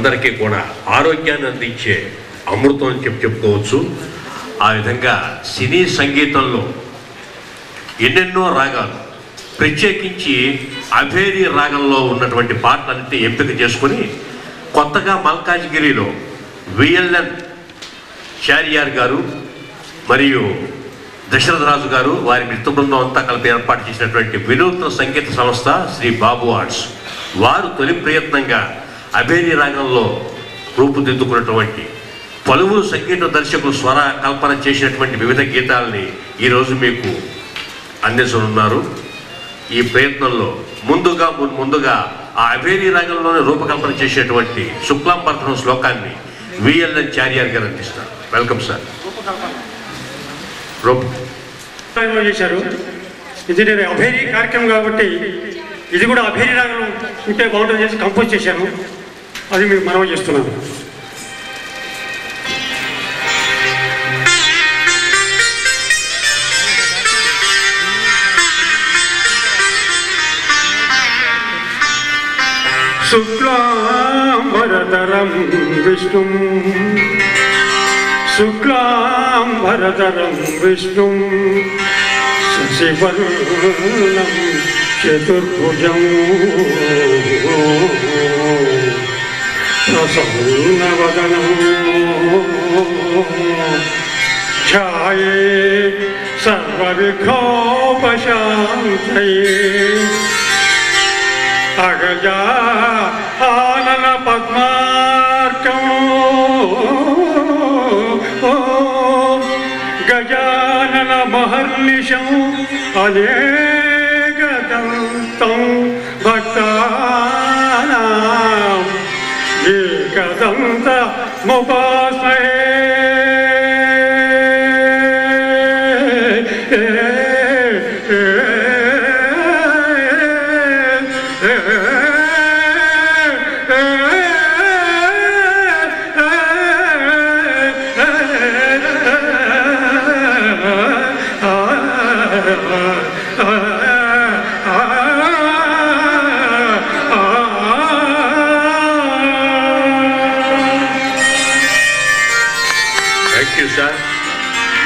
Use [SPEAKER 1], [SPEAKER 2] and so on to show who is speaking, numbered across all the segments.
[SPEAKER 1] అందరికీ కూడా ఆరోగ్యాన్ని అందించే అమృతం అని చెప్పుకోవచ్చు. ఆ విధంగా సినీ సంగీతంలో ఎన్నెన్నో రాగాలు, ప్రత్యేకించి అభేరి రాగంలో ఉన్నటువంటి పాటలన్నింటినీ ఎంపిక చేసుకొని కొత్తగా మల్కాజ్గిరిలో విఎల్ఎన్ చారియార్ గారు మరియు దశరథరాజు గారు వారి మిత్ర బృందం అంతా కలిపి ఏర్పాటు చేసినటువంటి వినూత్న సంగీత సంస్థ శ్రీ బాబు ఆర్ట్స్ వారు తొలి ప్రయత్నంగా అభేరి రాగంలో రూపుదిద్దుకున్నటువంటి పలువురు సంగీత దర్శకులు స్వర కల్పన చేసినటువంటి వివిధ గీతాలని ఈరోజు మీకు అందించనున్నారు. ఈ ప్రయత్నంలో ముందుగా ఆ అభేరి రాగంలోనే రూపకల్పన చేసేటువంటి శుక్లాంబరధనం శ్లోకాన్ని విఎల్ఎన్ చారియార్ గారు అందిస్తారు. Welcome sir.
[SPEAKER 2] చేశారు. ఇది నేను అభేరి కార్యక్రమం కాబట్టి ఇది కూడా అభేరి రాగంలో ఉంటే బాగుంటుంది చేసి కంపోజ్ చేశాను. అది మీకు మనవి చేస్తున్నాను. శుక్లాంబరధరం విష్ణుం శుక్లాంబరధరం విష్ణుం శశివర్ణం చతుర్భుజం ప్రసన్నవదనం ఛాయే సర్వవిఘ్నోపశాంతయే అగజా ఆనన పద్మార్కం గజానన మహర్నిశం అనేకదంతం భక్తానాం ఏకదంతముపాస్మహే.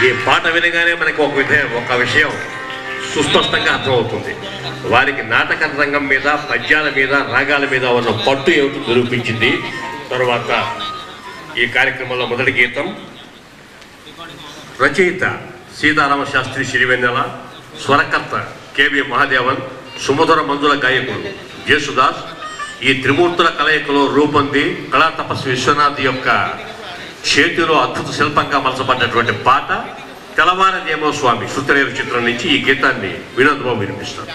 [SPEAKER 1] ఈ పాట వినగానే మనకి ఒక విషయం సుస్పష్టంగా అర్థమవుతుంది. వారికి నాటక రంగం మీద, పద్యాల మీద, రాగాల మీద ఉన్న పట్టు ఏమిటో నిరూపించింది. తరువాత ఈ కార్యక్రమంలో మొదటి గీతం రచయిత సీతారామ శాస్త్రి సిరివెన్నెల, స్వరకర్త కేవి మహాదేవన్, సుమధుర మంజుల గాయకుడు జేసుదాస్. ఈ త్రిమూర్తుల కలయికలో రూపొంది కళా తపస్వి విశ్వనాథ్ యొక్క చేతిలో అద్భుత శిల్పంగా మలచబడ్డటువంటి పాట తెల్లవారదేమో స్వామి శృతిరేవ చిత్రం నుంచి ఈ గీతాన్ని వినోద్ బాబు వినిపిస్తారు.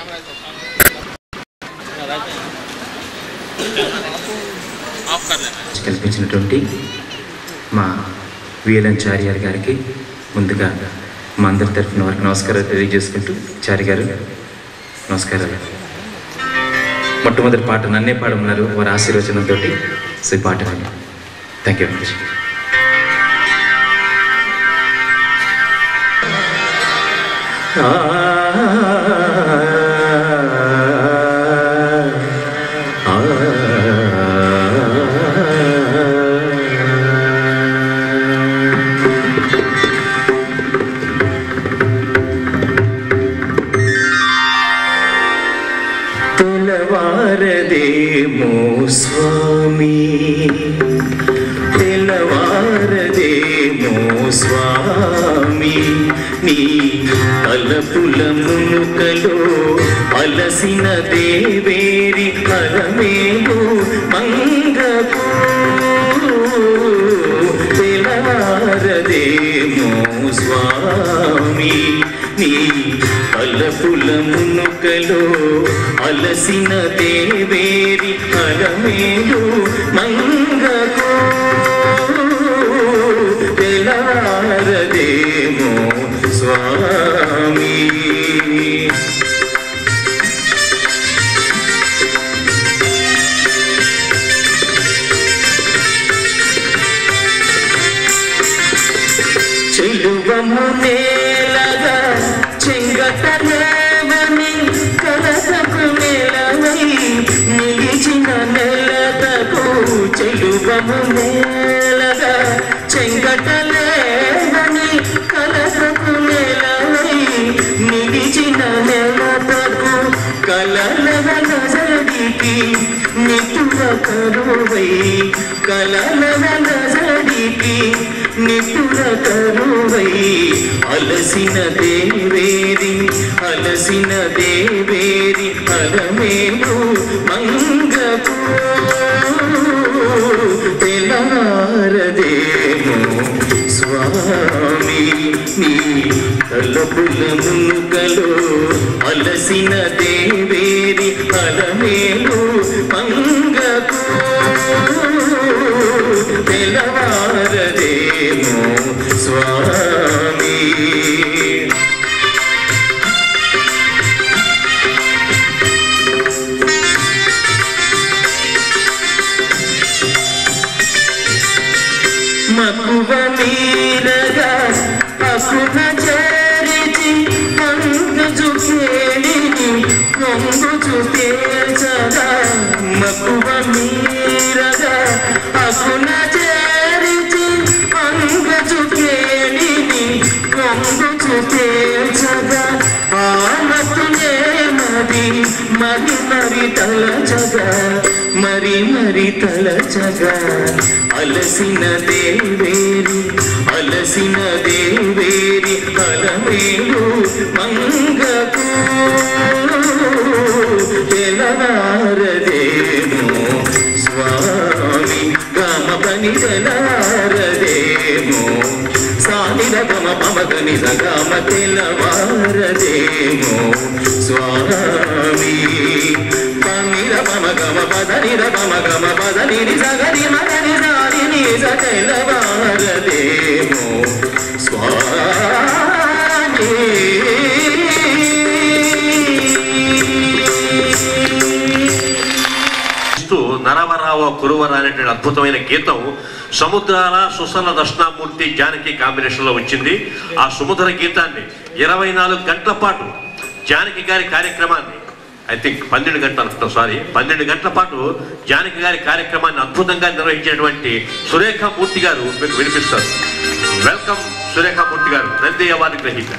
[SPEAKER 3] కల్పించినటువంటి మా విఎల్ఎన్ చారియార్ గారికి ముందుగా మా అందరి తరఫున వారికి నమస్కారాలు తెలియజేసుకుంటూ, చారి గారు నమస్కారాలు. మొట్టమొదటి పాట నన్నే పాడమన్నారు వారి ఆశీర్వచనంతో. సో ఈ పాట థ్యాంక్ యూ వెరీ మచ్. తెల్లవారదేమో స్వామి, తెల్లవారదేమో స్వామి, నీ తలపుల మునుకలో అలసిన దేవేరి అలమేలు మంగకు. తెల్లవారదేమో స్వామి, నీ తలపుల మునుకలో అలసిన దేవేరి అలమేలు మంగకు. తెల్లవారదేమో స్వామి. చెలువము నేలగా చెంగటలేవని కలసకు నెలవై నిలిచిన నెలతకు చెలువ మక్కువము నేలగా చెంగటలేదని కలసకు నెలవై నిలిచిన నెలతకు కలలవలసడికి నితుల కరువై కలలవలసడికి నితుల కరువై అలసిన దేవేరి అలమేలు మంగకు తెలారదేమో స్వామి నీ తలపుల మునుకలో అలసిన దేవేరి అలమేలు మంగకు తెలవారదేమో స్వామి. మక్కువ మీరగా అకున చేరిచి అంగజు కేళిని కొంగుజు తేల్చగా మక్కువ మీరగా అకున చేరిచి అంగజు కేళిని కొంగుజు తేల్చగా ఆమతునే మరి తలచగా మరి తలచగా అలసిన దేవేరి అలమేలు మంగకు తెలవారదేమో స్వామి గమ పని తెలవారదేమో సానిల గమ పమగని సగమ తెలవారదేమో స్వామి పనిర పమ గమ పదనిర పమ గమ పదని సగని మగని సాని తెలవారదేమో స్వామి.
[SPEAKER 1] నరవరావ కురువర అనేటువంటి అద్భుతమైన గీతం సముద్రాల సుసల దర్శనామూర్తి జానకి కాంబినేషన్లో వచ్చింది. ఆ సుమధుర గీతాన్ని 24 గంటల పాటు జానకి గారి కార్యక్రమాన్ని ఐ థింక్ 12 గంటల పాటు జానకి గారి కార్యక్రమాన్ని అద్భుతంగా నిర్వహించినటువంటి సురేఖామూర్తి గారు మీకు వినిపిస్తారు. వెల్కమ్ సురేఖామూర్తి గారు, నంది అవార్డు గ్రహీత.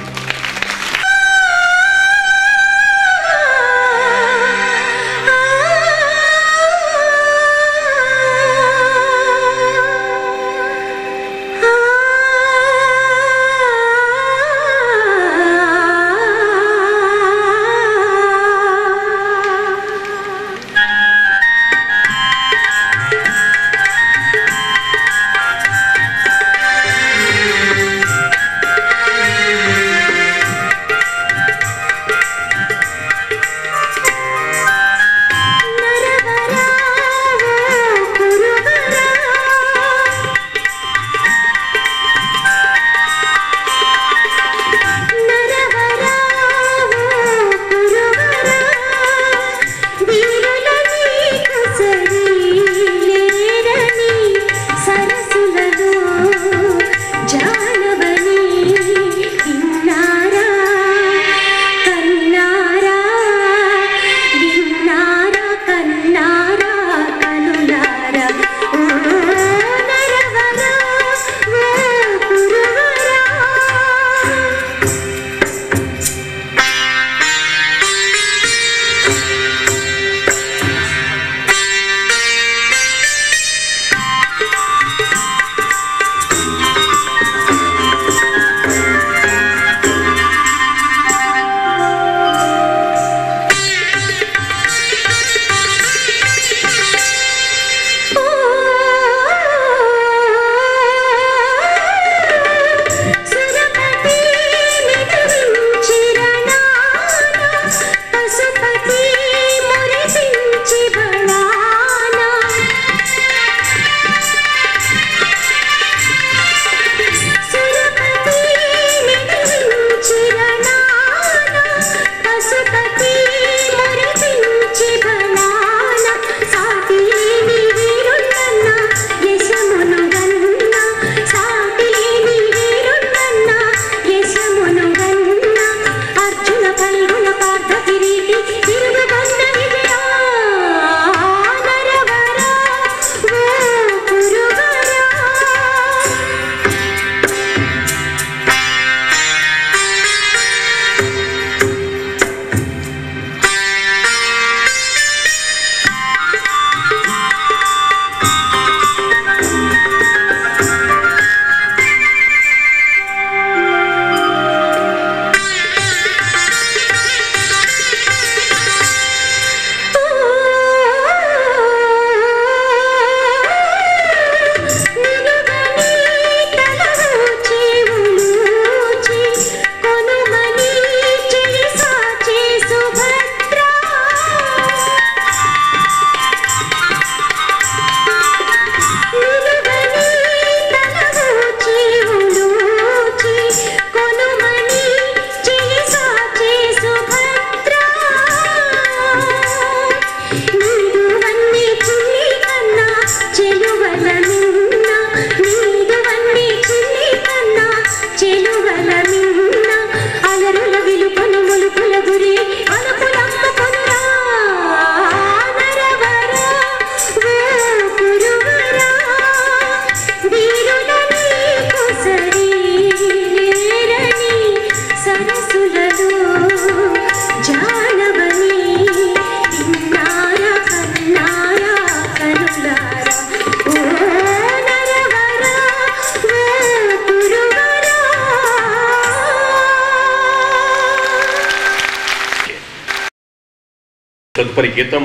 [SPEAKER 1] తదుపరి గీతం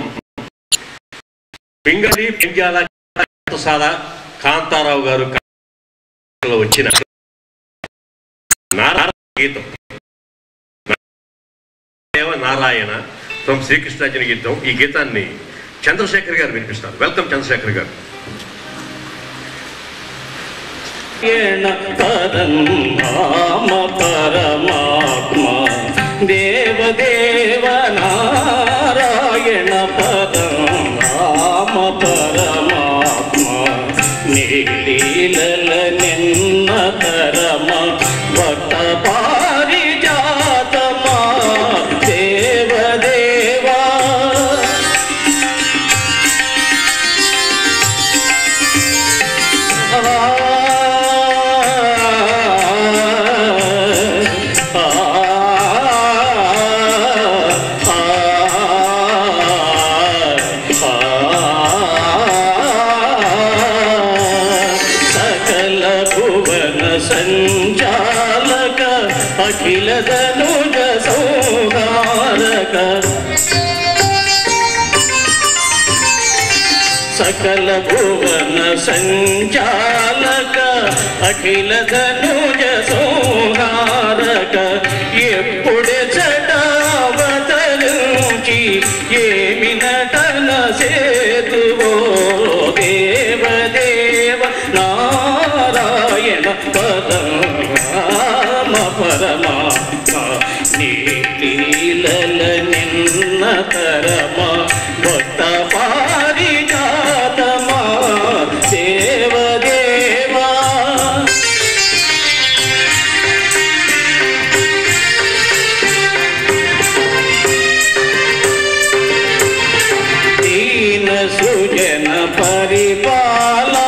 [SPEAKER 1] పింగళి పెంజాల కాంతారావు గారు వచ్చిన గీతం నారాయణ ఫ్రమ్ శ్రీకృష్ణార్జున గీతం. ఈ గీతాన్ని చంద్రశేఖర్ గారు వినిపిస్తారు. వెల్కమ్ చంద్రశేఖర్ గారు.
[SPEAKER 4] పరమాత్మ దేవదేవ నారాయణ పరమాత్మ పరమాత్మ నీలీలల నిన్న తరమ భక్త పారిజాతమా దేవదేవా సంచాలక అఖిల ధనుజ సౌదారక సకల భువన సంచాలక అఖిల ధనుజ సౌదారక ఎప్పుడే చటావతరించి ఏమి నటన సేతువో దేవదేవ నారాయణ పరమ పరమాత్మ నీలీలల నిన్న తరమ భక్త పారిజాతమా దేవదేవా దీన సుజన పరిపాలా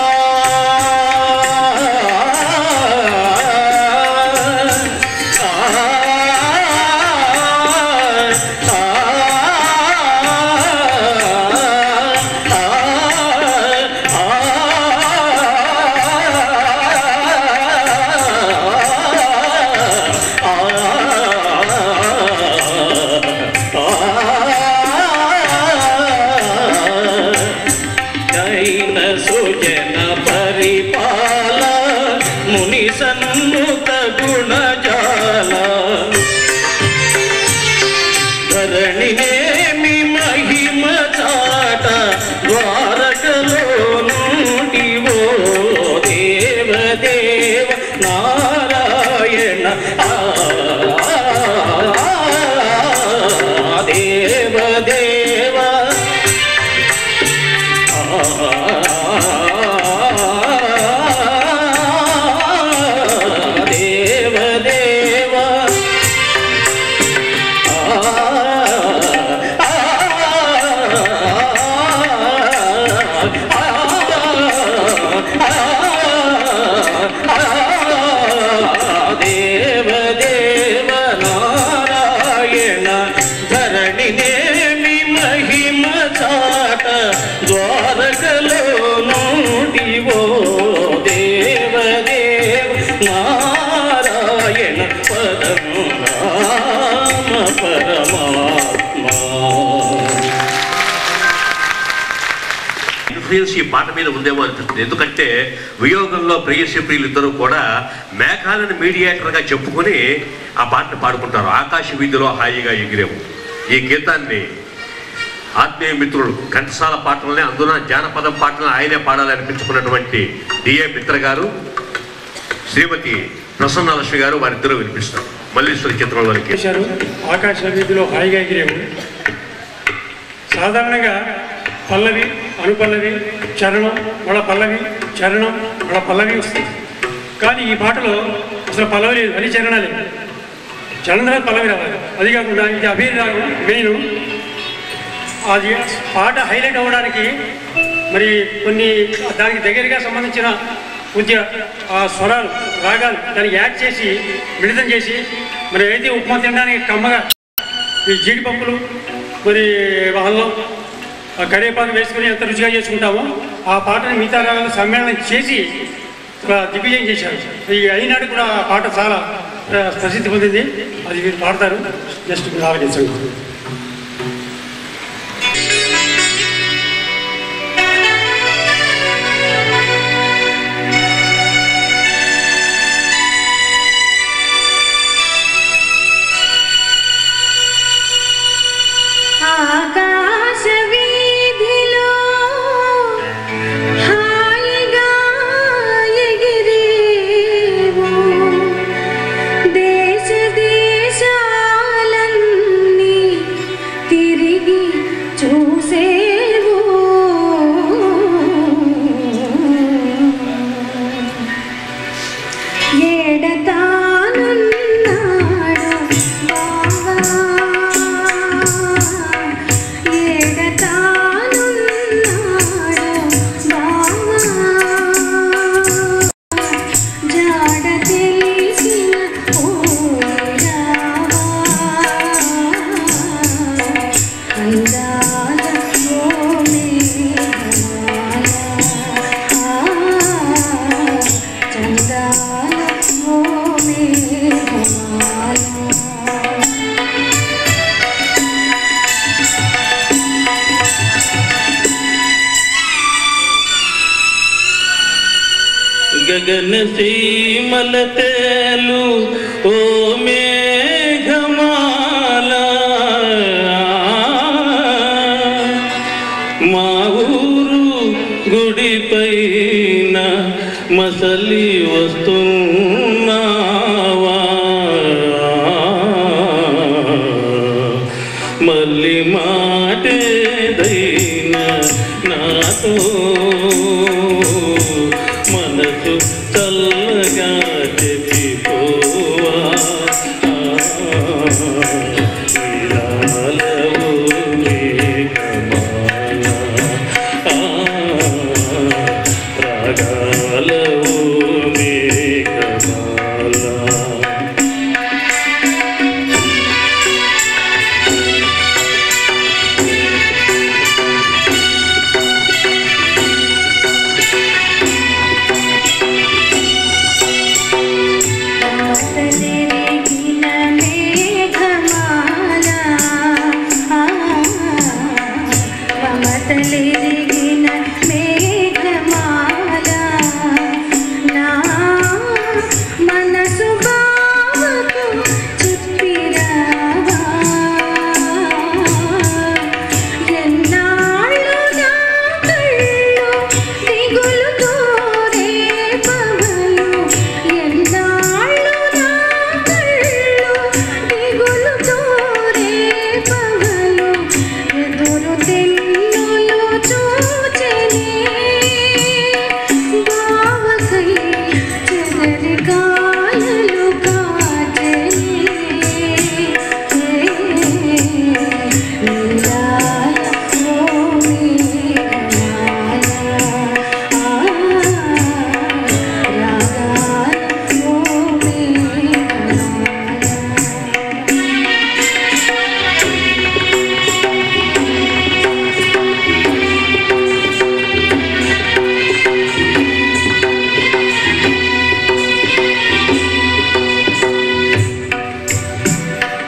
[SPEAKER 4] సుజన పరిపాల ముని సన్నుత గుణజాల ధరణినేమి మహిమ చాట ద్వారకలో నుండివో దేవదేవ నారాయణ దేవదేవ దేవదేవ దేవదేవ నారాయణ ధరణినేమి మహిమ చాట ద్వారకలో నుండివో దేవదేవ నారాయణ పరమాత్మ పరమాత్మ.
[SPEAKER 1] ఇన్ఫ్లుయెన్స్ ఈ పాట మీద ఉందేమో అనిపిస్తుంది. ఎందుకంటే వియోగంలో ప్రేయసి ప్రియులు ఇద్దరు కూడా మేఘాలను మీడియేటర్గా చెప్పుకొని ఆ పాటను పాడుకుంటారు. ఆకాశ వీధిలో హాయిగా ఎగిరేవు. ఈ గీతాన్ని ఆత్మీయ మిత్రులు ఘంటసాల పాటలనే అందున జానపదం పాటలను ఆయనే పాడాలనిపించుకున్నటువంటి డిఏ మిత్ర గారు, శ్రీమతి ప్రసన్నలక్ష్మి గారు వారిద్దరూ వినిపిస్తారు. మల్లీశ్వరి చిత్రంలోనికి
[SPEAKER 2] ఆకాశ వీధిలో హాయిగా ఎగిరేవు. సాధారణంగా పల్లవి, అనుపల్లవి, చరణం, మళ్ళ పల్లవి, చరణం, మళ్ళ పల్లవి వస్తుంది. కానీ ఈ పాటలో అసలు పల్లవి లేదు, అది చరణాలే. చరణం తర్వాత పల్లవి రావాలి. అది కాకుండా ఇది అభినయ రాగం మెయిన్. అది పాట హైలైట్ అవ్వడానికి మరి కొన్ని దానికి దగ్గరగా సంబంధించిన కొద్దిగా ఆ స్వరాలు, రాగాలు దానికి యాడ్ చేసి మిళితం చేసి మరి అయితే ఉప్మా తినడానికి కమ్మగా ఈ జీడిపప్పులు మరి అల్లం కరివేపాకు వేసుకుని ఎంత రుచిగా చేసుకుంటామో ఆ పాటని మిగతా రాగాలు సమ్మేళనం చేసి దిగ్విజయం చేశారు. ఈ అయినాడు కూడా ఆ పాట చాలా ప్రసిద్ధి పొందింది. అది మీరు పాడతారు. జస్ట్ మీరు ఆలోచించండి.
[SPEAKER 4] గగన సీమల తేలు ఓ మేఘమాల మా ఊరు గుడిపైన మసలి వస్తున్నావా మళ్ళీ మాటేదైనా నాతో మనసు చల్లగా చెప్పిపోవా నీలాలవు మేఘమాల రాగాలవు మేఘమాల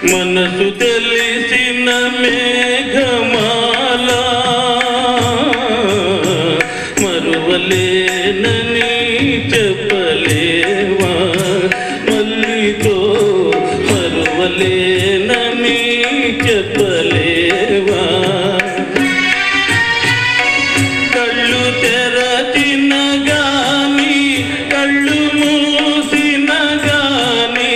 [SPEAKER 4] మనసు తెలిసిన మేఘమాల మరువలేనని చెప్పలేవా మల్లితో మరువలేనని చెప్పలేవా కళ్ళు తెరచిన గాని కళ్ళు మూసిన గాని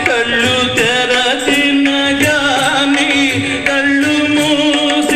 [SPEAKER 4] కళ్ళు తెరచిన గాని కళ్ళు మూసిన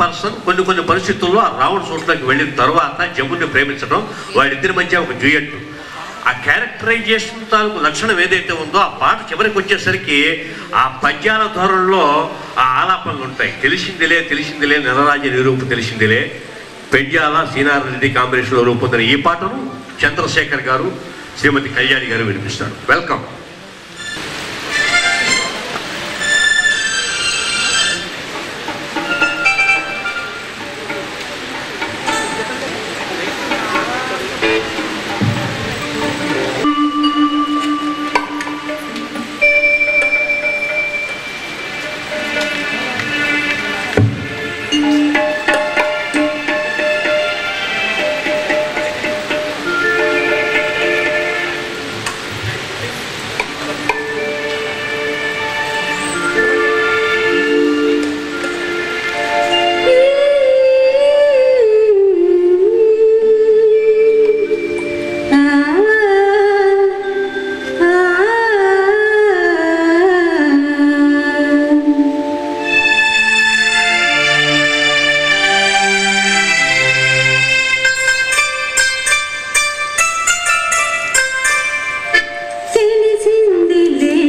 [SPEAKER 1] పర్సన్ కొన్ని పరిస్థితుల్లో ఆ రావణ సూట్లోకి వెళ్ళిన తర్వాత జముని ప్రేమించడం, వాళ్ళిద్దరి మధ్య ఒక డ్యూయట్. ఆ క్యారెక్టరైజేషన్ తాలూకు లక్షణం ఏదైతే ఉందో ఆ పాట చివరికి వచ్చేసరికి ఆ పద్యాల ధోరణిలో ఆ ఆలాపనలు ఉంటాయి. తెలిసిందిలే నెలరాజ నిరూపు తెలిసిందిలే, పెండ్యాల సీనారెడ్డి కాంబినేషన్లో రూపొందిన ఈ పాటను చంద్రశేఖర్ గారు, శ్రీమతి కళ్యాణి గారు వినిపిస్తారు. వెల్కమ్.
[SPEAKER 4] తెలిసిందిలే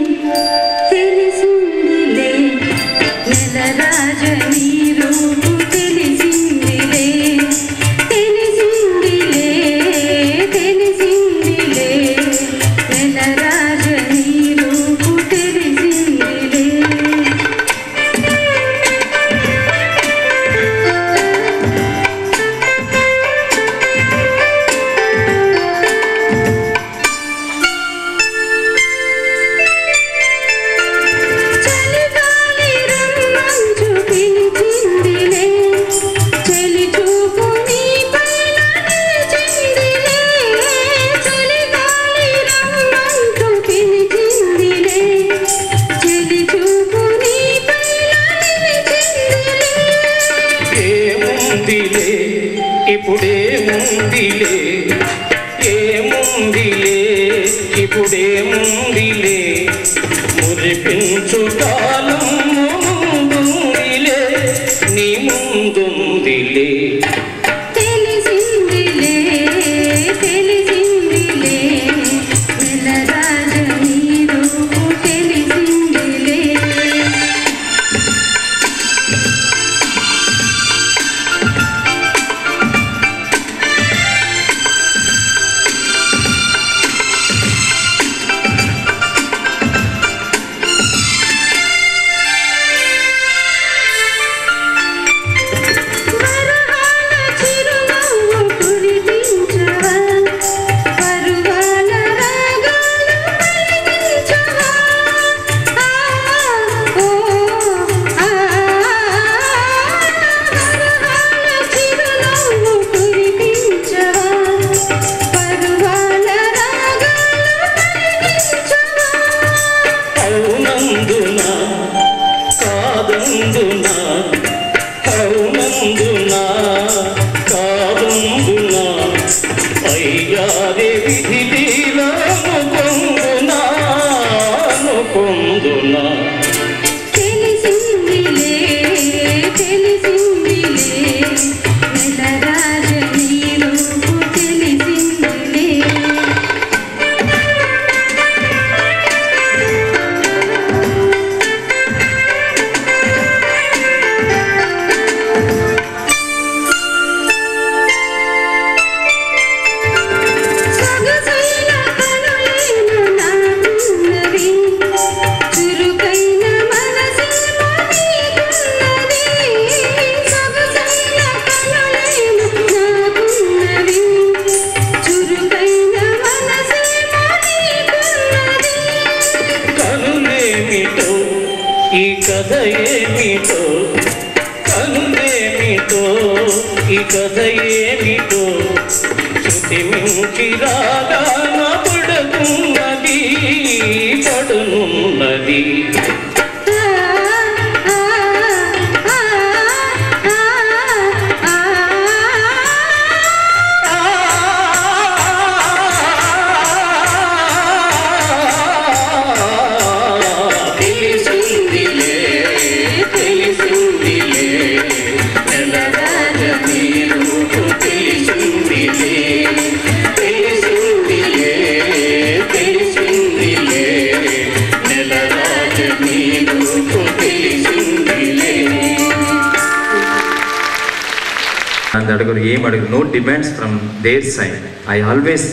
[SPEAKER 3] అడగరు, ఏం అడగరు. No demands from their side. I always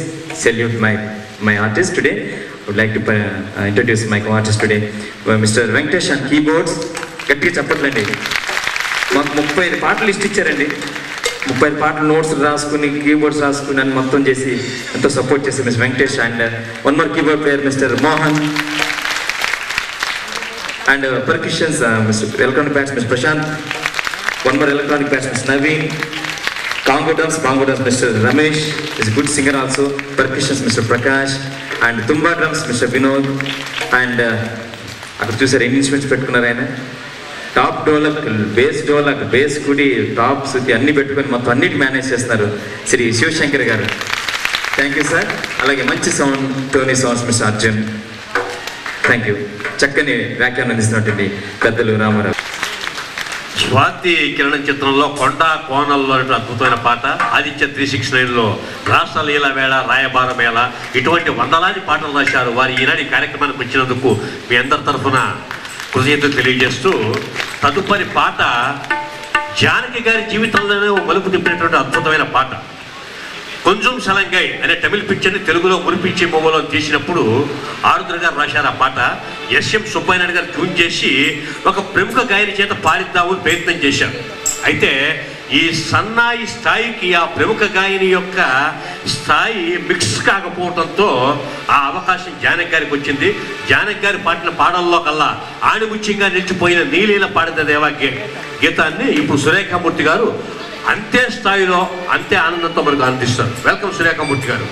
[SPEAKER 3] salute my artist. Today would like to introduce my co artist today mister Venkatesh and keyboards. గట్టిగా చెప్పట్లండి. మాకు 35 పాటలు లిస్ట్ ఇచ్చారండి. 30 పాటలు నోట్స్ రాసుకుని కీబోర్డ్స్ రాసుకుని అని మొత్తం చేసి ఎంతో సపోర్ట్ చేశారు mister Venkatesh. And one more keyboard player mister Mohan. And percussions mister electronic pads mister Prashanth. One more electronic pads mister Naveen. Congo drums Mr. Ramesh is a good singer also. Percussions Mr. Prakash. And Tumba drums Mr. Vinod. And అక్కడ చూసారు ఎన్ని instruments పెట్టుకున్నారు ఆయన. Top dholak, base కుడి, top శృతి అన్ని పెట్టుకొని మొత్తం అన్నిటి మేనేజ్ చేస్తున్నారు శ్రీ శివశంకర్ గారు. Thank you sir. అలాగే మంచి sound Tony sounds mister Arjun. Thank you. చక్కని వ్యాఖ్యానం అందిస్తున్నటువంటి పెద్దలు రామారావు.
[SPEAKER 1] స్వాతి కిరణం చిత్రంలో కొండ కోనల్లో అద్భుతమైన పాట. ఆదిత్య 369లో రాసలీల వేళ, రాయబార మేళ, ఇటువంటి వందలాది పాటలు రాశారు. వారి ఈనాటి కార్యక్రమానికి వచ్చినందుకు మీ అందరి తరఫున కృతజ్ఞతలు తెలియజేస్తూ, తదుపరి పాట జానకి గారి జీవితంలోనే మలుపు తిప్పినటువంటి అద్భుతమైన పాట. కొంచెం సలంగై అనే తమిళ పిక్చర్ని తెలుగులో మురిపించే మొబైల్లో తీసినప్పుడు ఆరుద్ర గారు రాశారు ఆ పాట. ఎస్ఎం సుబ్బయ్యనాయుడు గారు ట్యూన్ చేసి ఒక ప్రముఖ గాయని చేత పాడిద్దామని ప్రయత్నం చేశారు. అయితే ఈ సన్నాయి స్థాయికి ఆ ప్రముఖ గాయని యొక్క స్థాయి మిక్స్ కాకపోవడంతో ఆ అవకాశం జానకి గారికి వచ్చింది. జానకి గారి పాటల పాటల్లో కల్లా ఆణిముత్యంగా నిలిచిపోయిన నీలీల పాడిన దేవా గీతాన్ని ఇప్పుడు సురేఖామూర్తి గారు అంతే స్థాయిలో అంతే ఆనందంతో మనకు అందిస్తారు. వెల్కమ్ సురేఖామూర్తి గారు.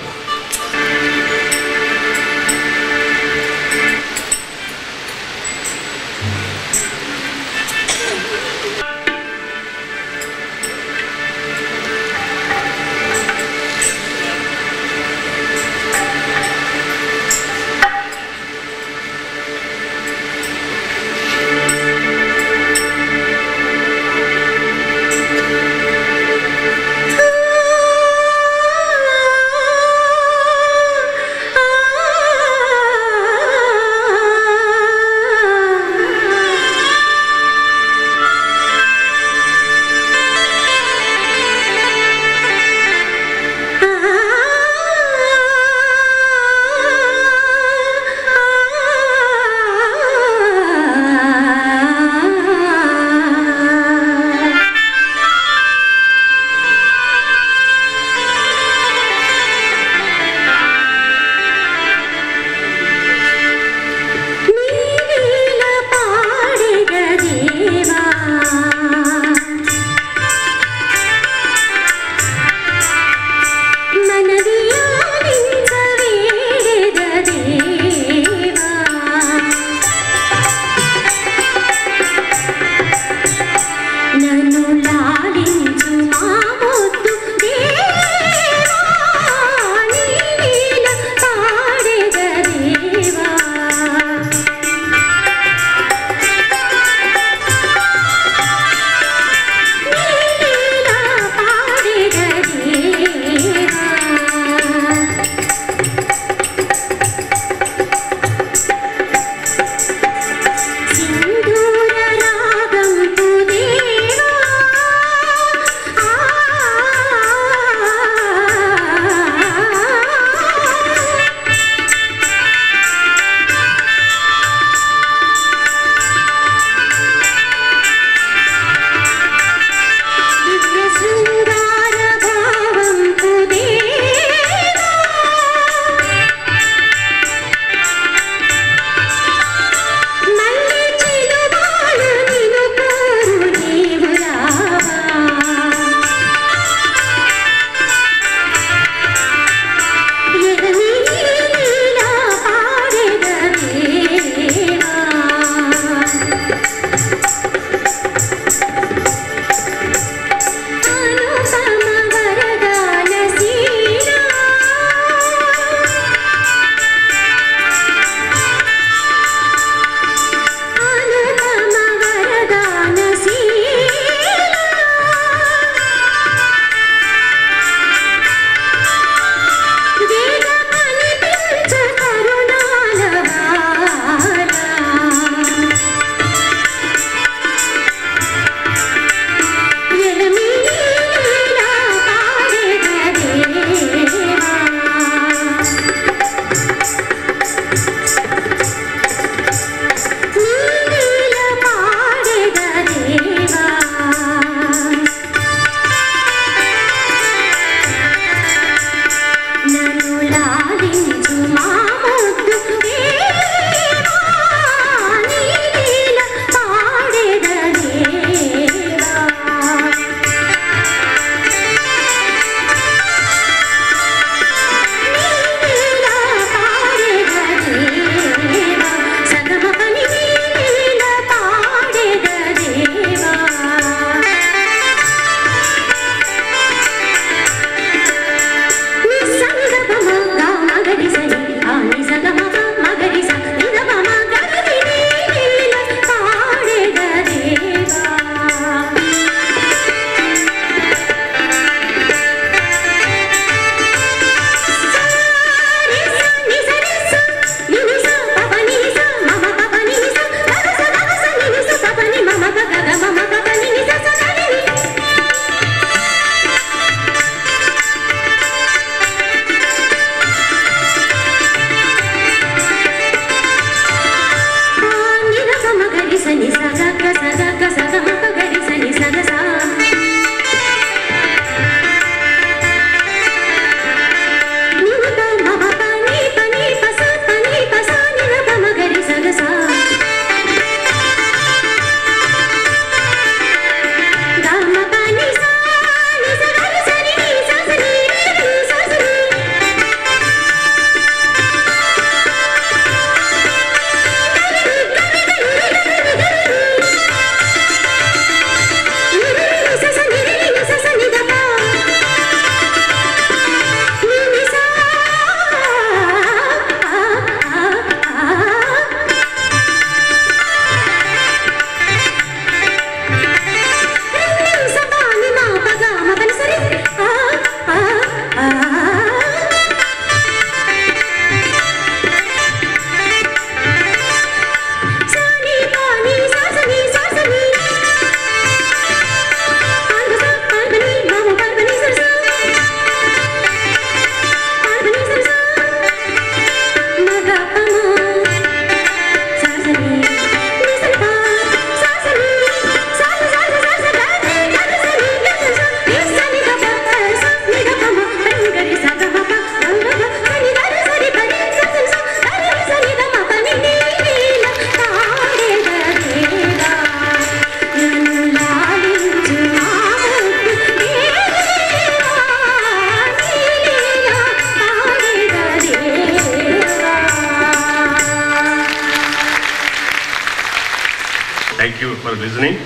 [SPEAKER 1] For listening.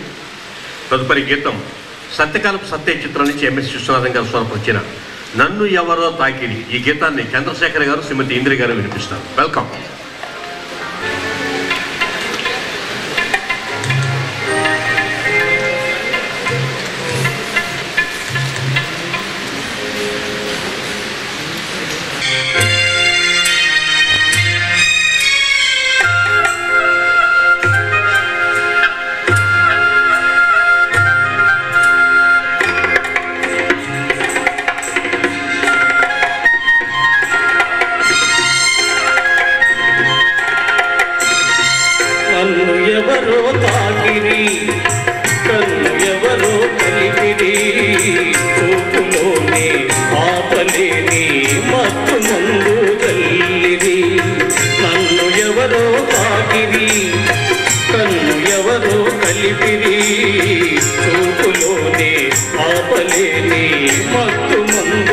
[SPEAKER 1] తదుపరి గీతం సత్యకాలపు సత్య చిత్రం నుంచి ఎంఎస్ విశ్వనాథన్ గారు స్వరపరిచిన నన్ను ఎవరో తాకిడి. ఈ గీతాన్ని చంద్రశేఖర్ గారు శ్రీమతి ఇంద్రి గారు వినిపిస్తారు. వెల్కమ్.
[SPEAKER 4] చూపులోని ఆపలేని మస్తు మందు